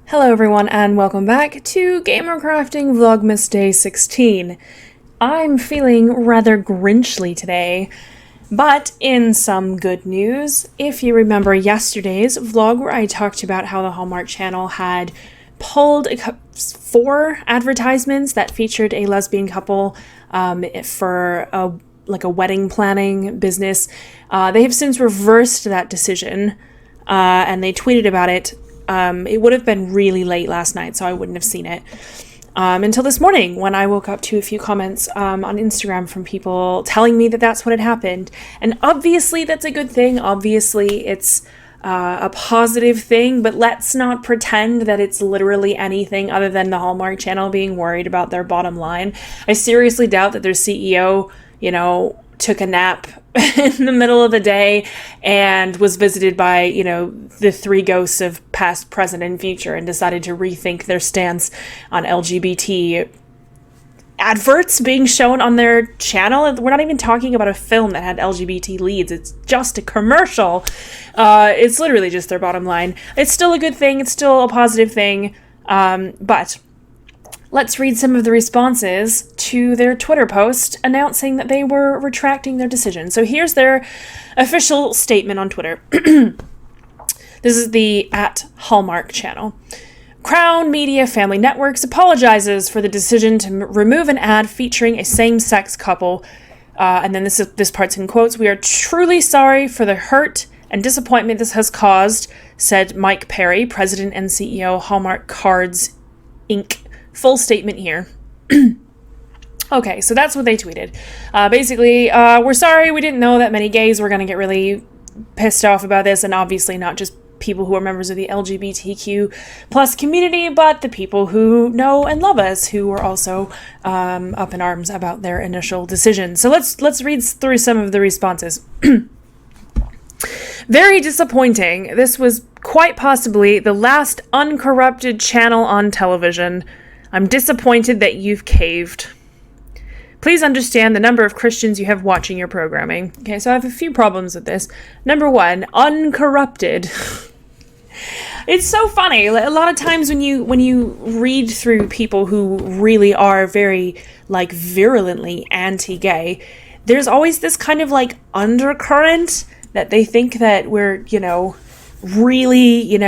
Hello everyone and welcome back to Gamer Crafting Vlogmas Day 16. I'm feeling rather grinchly today, but in some good news, if you remember yesterday's vlog where I talked about how the Hallmark channel had pulled 4 advertisements that featured a lesbian couple for a wedding planning business, they have since reversed that decision and they tweeted about it. It would have been really late last night, so I wouldn't have seen it until this morning when I woke up to a few comments on Instagram from people telling me that that's what had happened. And obviously that's a good thing. Obviously it's a positive thing, but let's not pretend that it's literally anything other than the Hallmark channel being worried about their bottom line. I seriously doubt that their CEO, took a nap in the middle of the day and was visited by, the 3 ghosts of past, present, and future and decided to rethink their stance on LGBT adverts being shown on their channel. We're not even talking about a film that had LGBT leads. It's just a commercial. It's literally just their bottom line. It's still a good thing. It's still a positive thing. But let's read some of the responses to their Twitter post announcing that they were retracting their decision. So here's their official statement on Twitter. This is the @Hallmark channel. Crown Media Family Networks apologizes for the decision to remove an ad featuring a same-sex couple. And then this part's in quotes. "We are truly sorry for the hurt and disappointment this has caused," said Mike Perry, president and CEO, Hallmark Cards, Inc. Full statement here. Okay, so that's what they tweeted. Basically, we're sorry, we didn't know that many gays were going to get really pissed off about this, and obviously not just people who are members of the LGBTQ plus community, but the people who know and love us, who were also up in arms about their initial decision. So let's read through some of the responses. "Very disappointing. This was quite possibly the last uncorrupted channel on television. I'm disappointed that you've caved. Please understand the number of Christians you have watching your programming." Okay, so I have a few problems with this. Number 1, uncorrupted. It's so funny. A lot of times when you read through people who really are very, virulently anti-gay, there's always this kind of, undercurrent that they think that we're, really,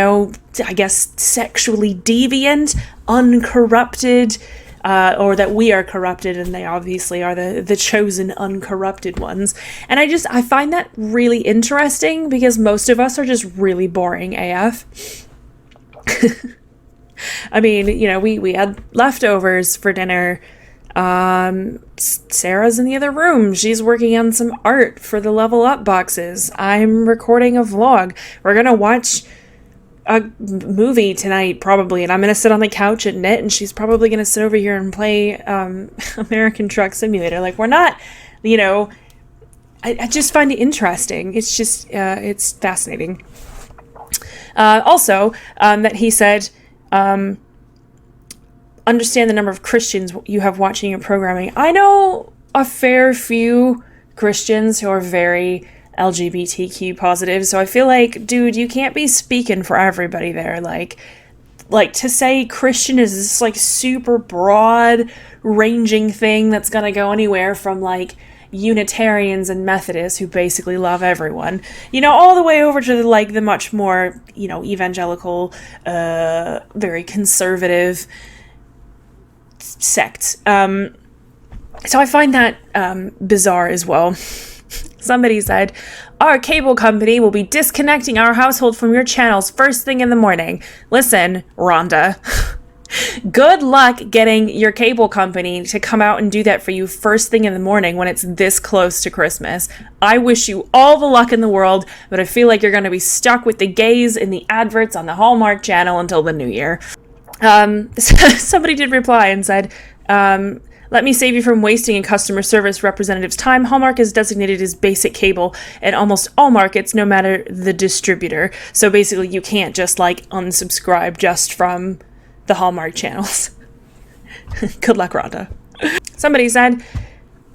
I guess, sexually deviant, uncorrupted, or that we are corrupted and they obviously are the chosen uncorrupted ones. And I find that really interesting because most of us are just really boring AF. I mean, we had leftovers for dinner. Sarah's in the other room. She's working on some art for the Level Up boxes. I'm recording a vlog. We're gonna watch a movie tonight probably, and I'm gonna sit on the couch and knit, and she's probably gonna sit over here and play American Truck Simulator. We're not, I just find it interesting. It's just it's fascinating. Also, that he said, understand the number of Christians you have watching your programming. I know a fair few Christians who are very LGBTQ positive, so I feel like, dude, you can't be speaking for everybody there. Like to say Christian is this super broad ranging thing that's gonna go anywhere from Unitarians and Methodists who basically love everyone, all the way over to the much more, evangelical, very conservative sect. So I find that bizarre as well. Somebody said, "Our cable company will be disconnecting our household from your channels first thing in the morning." Listen, Rhonda, good luck getting your cable company to come out and do that for you first thing in the morning when it's this close to Christmas. I wish you all the luck in the world, but I feel like you're going to be stuck with the gays in the adverts on the Hallmark channel until the new year. Somebody did reply and said, "Let me save you from wasting a customer service representative's time. Hallmark is designated as basic cable in almost all markets, no matter the distributor." So basically you can't just unsubscribe just from the Hallmark channels. Good luck, Rhonda. Somebody said,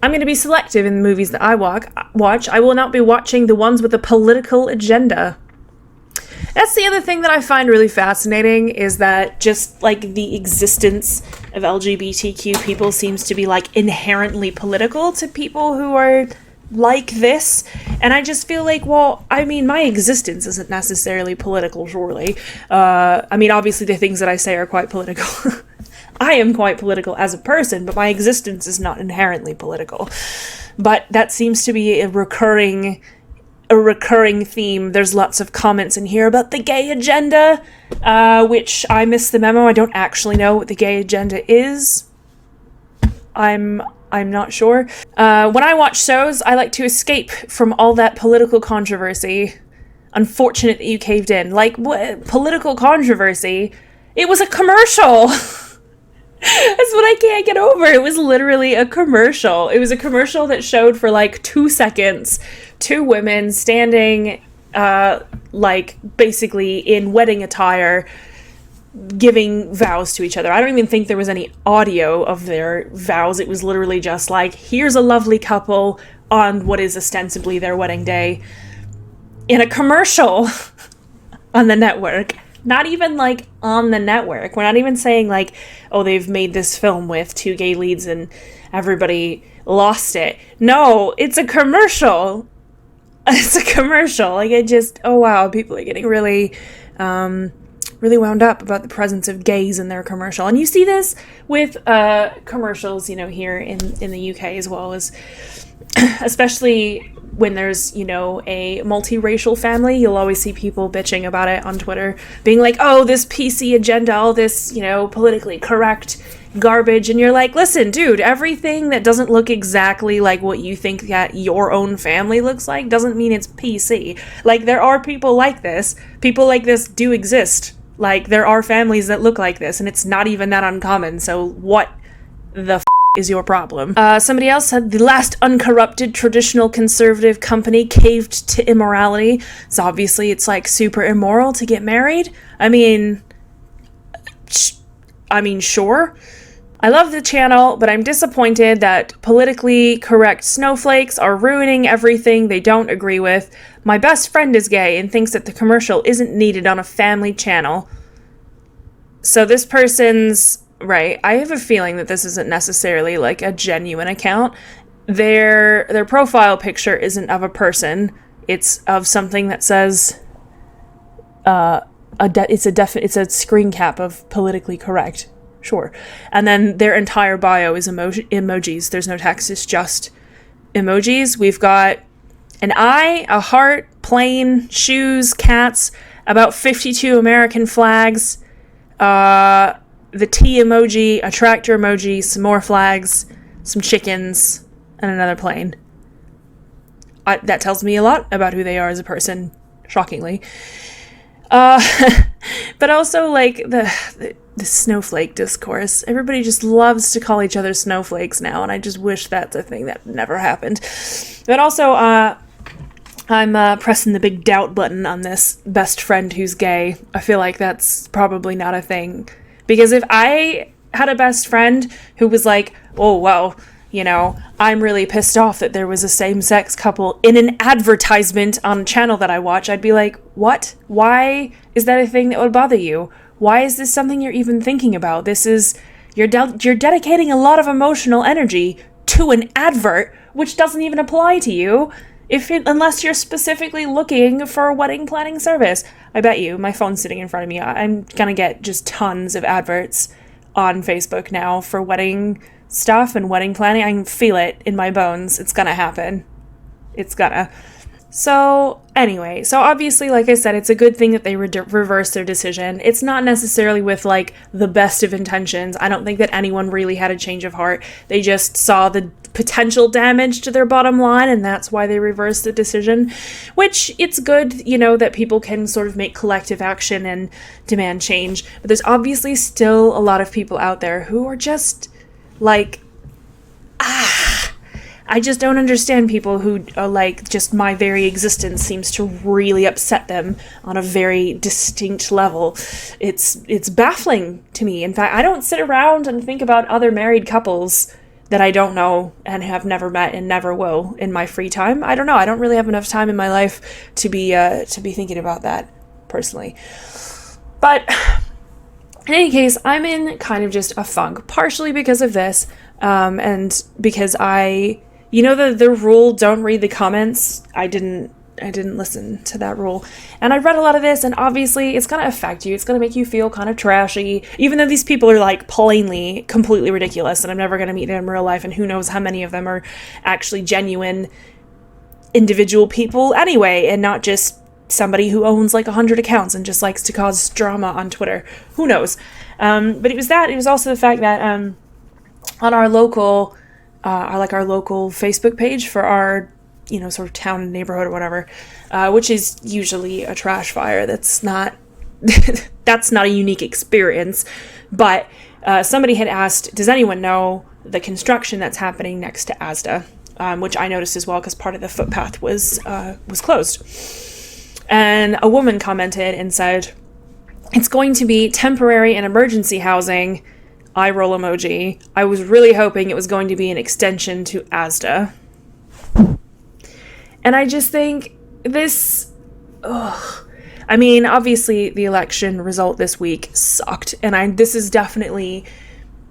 "I'm going to be selective in the movies that I watch. I will not be watching the ones with a political agenda." That's the other thing that I find really fascinating, is that just like the existence of LGBTQ people seems to be like inherently political to people who are like this. And I just feel like, well, I mean, my existence isn't necessarily political, surely. I mean, obviously the things that I say are quite political. I am quite political as a person, but my existence is not inherently political. But that seems to be a recurring theme. There's lots of comments in here about the gay agenda, which I missed the memo. I don't actually know what the gay agenda is. I'm not sure. When I watch shows, I like to escape from all that political controversy. Unfortunate that you caved in. Like, what? Political controversy? It was a commercial! That's what I can't get over. It was literally a commercial. It was a commercial that showed for like 2 seconds 2 women standing, like, basically in wedding attire, giving vows to each other. I don't even think there was any audio of their vows. It was literally just like, here's a lovely couple on what is ostensibly their wedding day in a commercial on the network. Not even like on the network. We're not even saying like, oh, they've made this film with 2 gay leads and everybody lost it. No, it's a commercial. It's a commercial. Like, it just, oh wow, people are getting really wound up about the presence of gays in their commercial. And you see this with commercials, you know, here in the UK as well, as especially when there's, you know, a multiracial family. You'll always see people bitching about it on Twitter, being like, oh, this PC agenda, all this, you know, politically correct garbage. And you're like, listen, dude, everything that doesn't look exactly like what you think that your own family looks like doesn't mean it's PC. Like, there are people like this. People like this do exist. Like, there are families that look like this, and it's not even that uncommon. So what the is your problem? Somebody else said the last uncorrupted traditional conservative company caved to immorality. So obviously it's like super immoral to get married. I mean, sure. I love the channel, but I'm disappointed that politically correct snowflakes are ruining everything they don't agree with. My best friend is gay and thinks that the commercial isn't needed on a family channel. So this person's right. I have a feeling that this isn't necessarily like a genuine account. Their profile picture isn't of a person. It's of something that says it's a screen cap of politically correct. Sure. And then their entire bio is emojis. There's no text. It's just emojis. We've got an eye, a heart, plane, shoes, cats, about 52 American flags, the T emoji, a tractor emoji, some more flags, some chickens, and another plane. That tells me a lot about who they are as a person, shockingly. But also, like, the snowflake discourse. Everybody just loves to call each other snowflakes now, and I just wish that's a thing that never happened. But also, I'm pressing the big doubt button on this best friend who's gay. I feel like that's probably not a thing. Because if I had a best friend who was like, oh, well, you know, I'm really pissed off that there was a same-sex couple in an advertisement on a channel that I watch, I'd be like, what? Why is that a thing that would bother you? Why is this something you're even thinking about? This is, you're dedicating a lot of emotional energy to an advert, which doesn't even apply to you. Unless you're specifically looking for a wedding planning service. I bet you, my phone's sitting in front of me, I'm gonna get just tons of adverts on Facebook now for wedding stuff and wedding planning. I can feel it in my bones. It's gonna happen. It's gonna. So, anyway, so obviously, like I said, it's a good thing that they reversed their decision. It's not necessarily with, like, the best of intentions. I don't think that anyone really had a change of heart. They just saw the potential damage to their bottom line, and that's why they reversed the decision, which it's good, you know, that people can sort of make collective action and demand change. But there's obviously still a lot of people out there who are just, like, I just don't understand people who are like, just my very existence seems to really upset them on a very distinct level. It's baffling to me. In fact, I don't sit around and think about other married couples that I don't know and have never met and never will in my free time. I don't know. I don't really have enough time in my life to be thinking about that personally. But in any case, I'm in kind of just a funk, partially because of this, and because the rule, don't read the comments. I didn't listen to that rule. And I read a lot of this, and obviously it's going to affect you. It's going to make you feel kind of trashy, even though these people are like plainly completely ridiculous, and I'm never going to meet them in real life, and who knows how many of them are actually genuine individual people anyway, and not just somebody who owns like 100 accounts and just likes to cause drama on Twitter. Who knows? But it was that. It was also the fact that on our local Facebook page for our, sort of town and neighborhood or whatever, which is usually a trash fire. That's not a unique experience. But somebody had asked, does anyone know the construction that's happening next to Asda? Which I noticed as well, because part of the footpath was closed. And a woman commented and said, it's going to be temporary and emergency housing. Eye roll emoji. I was really hoping it was going to be an extension to Asda. And I just think this, I mean, obviously the election result this week sucked. And this is definitely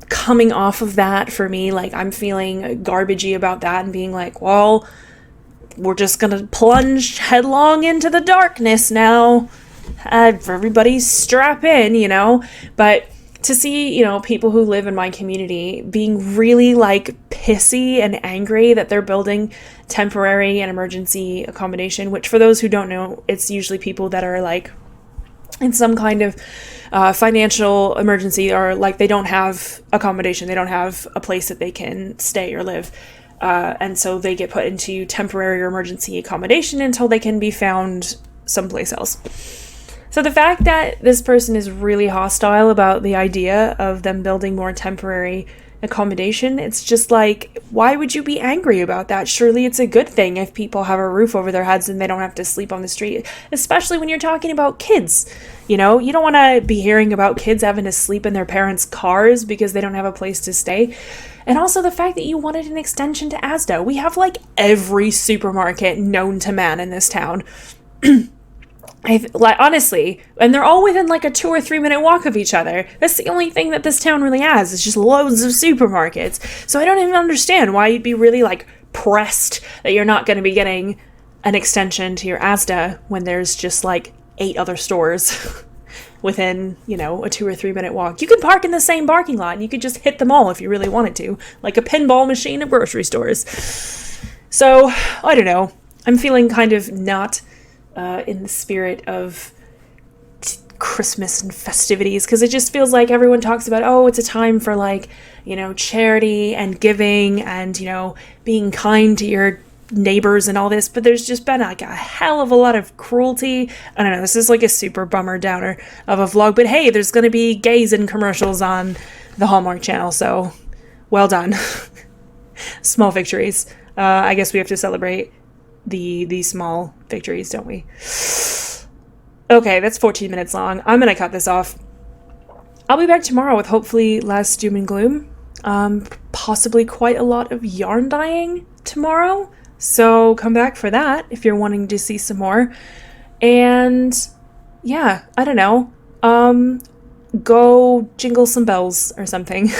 coming off of that for me. Like, I'm feeling garbagey about that and being like, well, we're just gonna plunge headlong into the darkness now. Everybody strap in, But to see, people who live in my community being really like pissy and angry that they're building temporary and emergency accommodation, which for those who don't know, it's usually people that are like in some kind of financial emergency, or like they don't have accommodation, they don't have a place that they can stay or live. And so they get put into temporary or emergency accommodation until they can be found someplace else. So the fact that this person is really hostile about the idea of them building more temporary accommodation, it's just like, why would you be angry about that? Surely it's a good thing if people have a roof over their heads and they don't have to sleep on the street, especially when you're talking about kids. You don't want to be hearing about kids having to sleep in their parents' cars because they don't have a place to stay. And also the fact that you wanted an extension to Asda. We have like every supermarket known to man in this town. Honestly, and they're all within like a 2 or 3 minute walk of each other. That's the only thing that this town really has, is just loads of supermarkets. So I don't even understand why you'd be really like pressed that you're not going to be getting an extension to your Asda when there's just like 8 other stores within, a 2 or 3 minute walk. You could park in the same parking lot and you could just hit them all if you really wanted to, like a pinball machine of grocery stores. So I don't know. I'm feeling kind of not in the spirit of Christmas and festivities, because it just feels like everyone talks about, oh, it's a time for like, charity and giving and, being kind to your neighbors and all this, but there's just been like a hell of a lot of cruelty. I don't know, this is like a super bummer downer of a vlog, but hey, there's going to be gays in commercials on the Hallmark channel, so well done. Small victories. I guess we have to celebrate the small victories, don't we? Okay, that's 14 minutes long. I'm gonna cut this off. I'll be back tomorrow with hopefully less doom and gloom. Possibly quite a lot of yarn dyeing tomorrow, so come back for that if you're wanting to see some more. And yeah, I don't know, go jingle some bells or something.